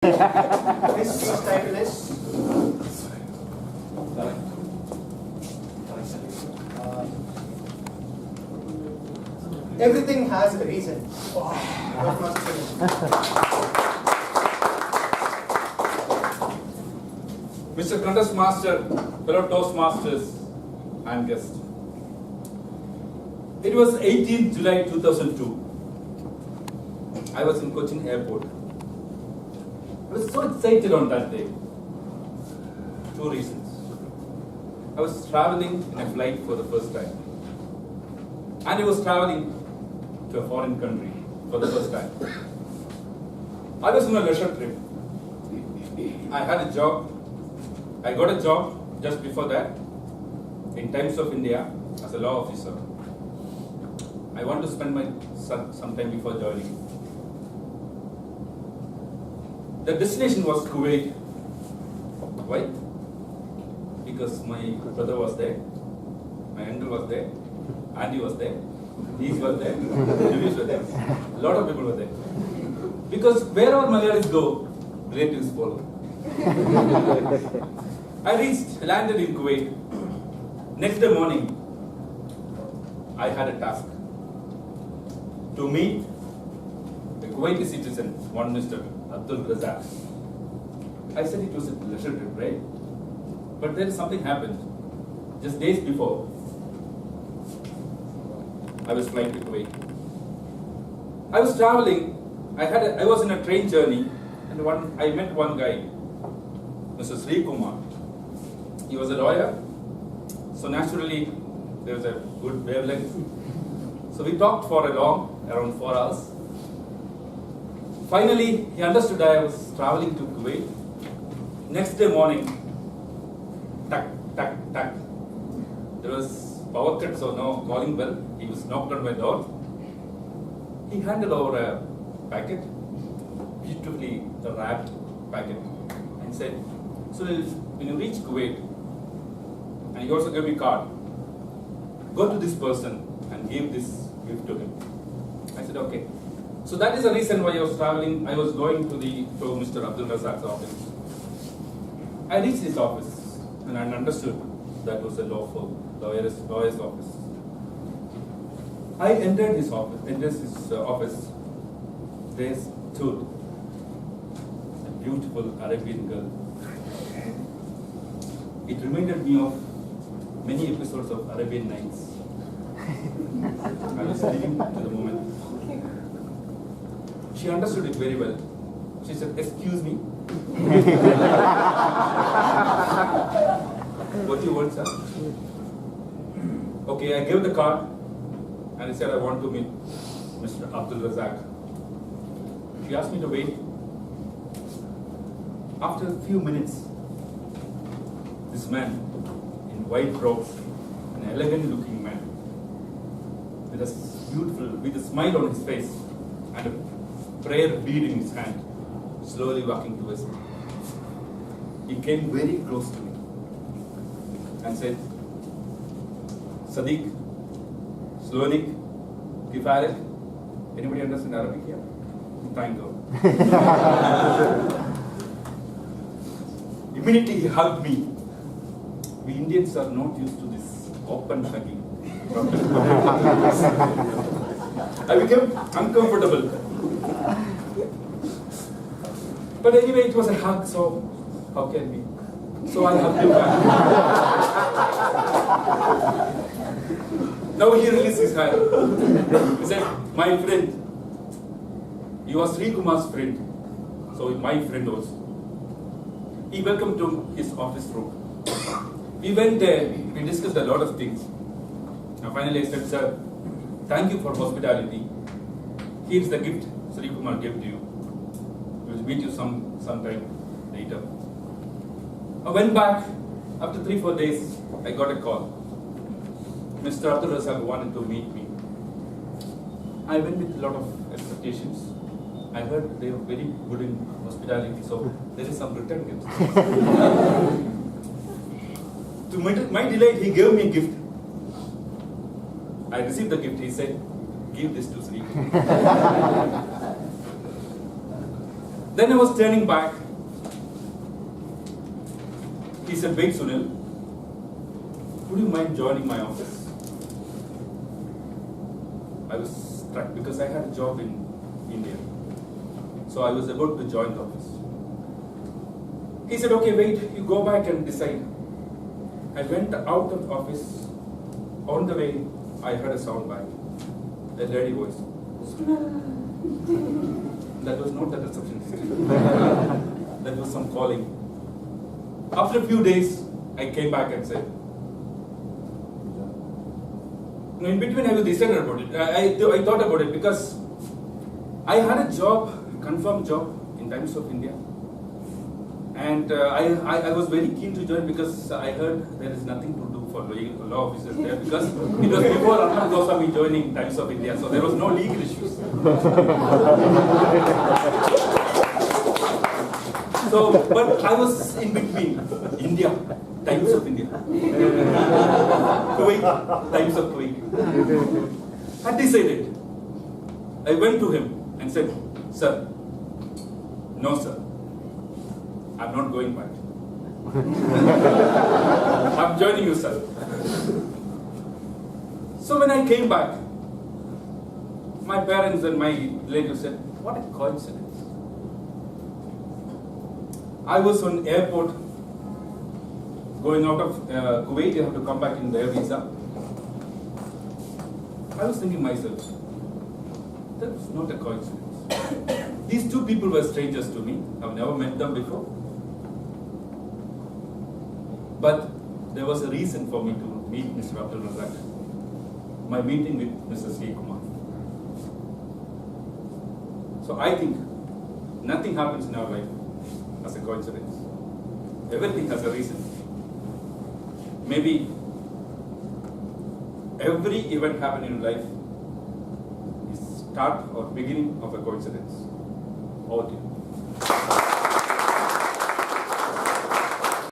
This piece title is Everything Has a Reason. Mr. Contest Master, fellow Toastmasters, and guests. It was 18th July 2002. I was in Cochin Airport. I was so excited on that day. Two reasons. I was traveling in a flight for the first time. And I was traveling to a foreign country for the first time. I was on a leisure trip. I had a job. I got a job just before that in Times of India as a law officer. I want to spend some time before joining. The destination was Kuwait. Why? Because my brother was there, my uncle was there, auntie was there, niece was there, relatives were there. A lot of people were there. Because wherever Malayalis go, relatives follow. I landed in Kuwait. Next day morning, I had a task to meet the Kuwaiti citizen, one Mr. Abdul Razak. I said it was a leisure trip, right? But then something happened. Just days before, I was flying to Kuwait. I was traveling. I was in a train journey, and I met one guy, Mr. Sri Kumar. He was a lawyer, so naturally there was a good wavelength. So we talked for around 4 hours. Finally, he understood I was traveling to Kuwait. Next day morning, tuck, tuck, tuck. There was power cut, so no calling bell. He was knocked on my door. He handed over a packet, beautifully wrapped packet, and said, "Sunil, when you reach Kuwait, and he also gave me a card, go to this person and give this gift to him." I said, "Okay." So that is the reason why I was traveling. I was going to Mr. Abdul Razak's office. I reached his office and I understood that was a lawyer's office. I entered his office. There stood a beautiful Arabian girl. It reminded me of many episodes of Arabian Nights. I was living to the moment. She understood it very well. She said, "Excuse me." "What do you want, sir?" Okay, I gave the card and I said, "I want to meet Mr. Abdul Razak." She asked me to wait. After a few minutes, this man in white robes, an elegant looking man, with a smile on his face and a prayer bead in his hand, slowly walking towards me. He came very close to me and said, "Sadiq, Slonik, Kifarik." Anybody understand Arabic here? Thank God. Immediately he hugged me. We Indians are not used to this open hugging. I became uncomfortable. But anyway, it was a hug, so how can we? So I hugged him back. Now he released his hand. He said, "My friend." He was Sri Kumar's friend, so my friend also. He welcomed to his office room. We went there, we discussed a lot of things. And finally I said, "Sir, thank you for hospitality. Here's the gift Sri Kumar gave to you. We will meet you sometime later." I went back. After 3-4 days, I got a call. Mr. Abdul Razak wanted to meet me. I went with a lot of expectations. I heard they were very good in hospitality, so there is some return gifts. To my delight, he gave me a gift. I received the gift. He said, "Give this to Sri." Then I was turning back. He said, "Wait, Sunil, would you mind joining my office?" I was struck because I had a job in India. So I was about to join the office. He said, "Okay, wait, you go back and decide." I went out of the office. On the way, I heard a sound bite. A lady voice. That was not the receptionist. That was some calling. After a few days, I came back and said, in between I was decided about it. I thought about it because I had a job, confirmed job in Times of India. And I was very keen to join because I heard there is nothing to do for law officers there because it was before Arnab Goswami joining Times of India, so there was no legal issues. So, but I was in between India, Times of India, Kuwait, Times of Kuwait. I decided. I went to him and said, "Sir, no sir, I'm not going back. I'm joining you, sir." So when I came back, my parents and my relatives said, "What a coincidence." I was on airport going out of Kuwait. You have to come back in their visa. I was thinking myself, that was not a coincidence. These two people were strangers to me. I've never met them before. But there was a reason for me to meet Mr. Abdul Razak. My meeting with Mr. Sri Kumar. So I think nothing happens in our life as a coincidence. Everything has a reason. Maybe every event happening in life is start or beginning of a coincidence. Over to you.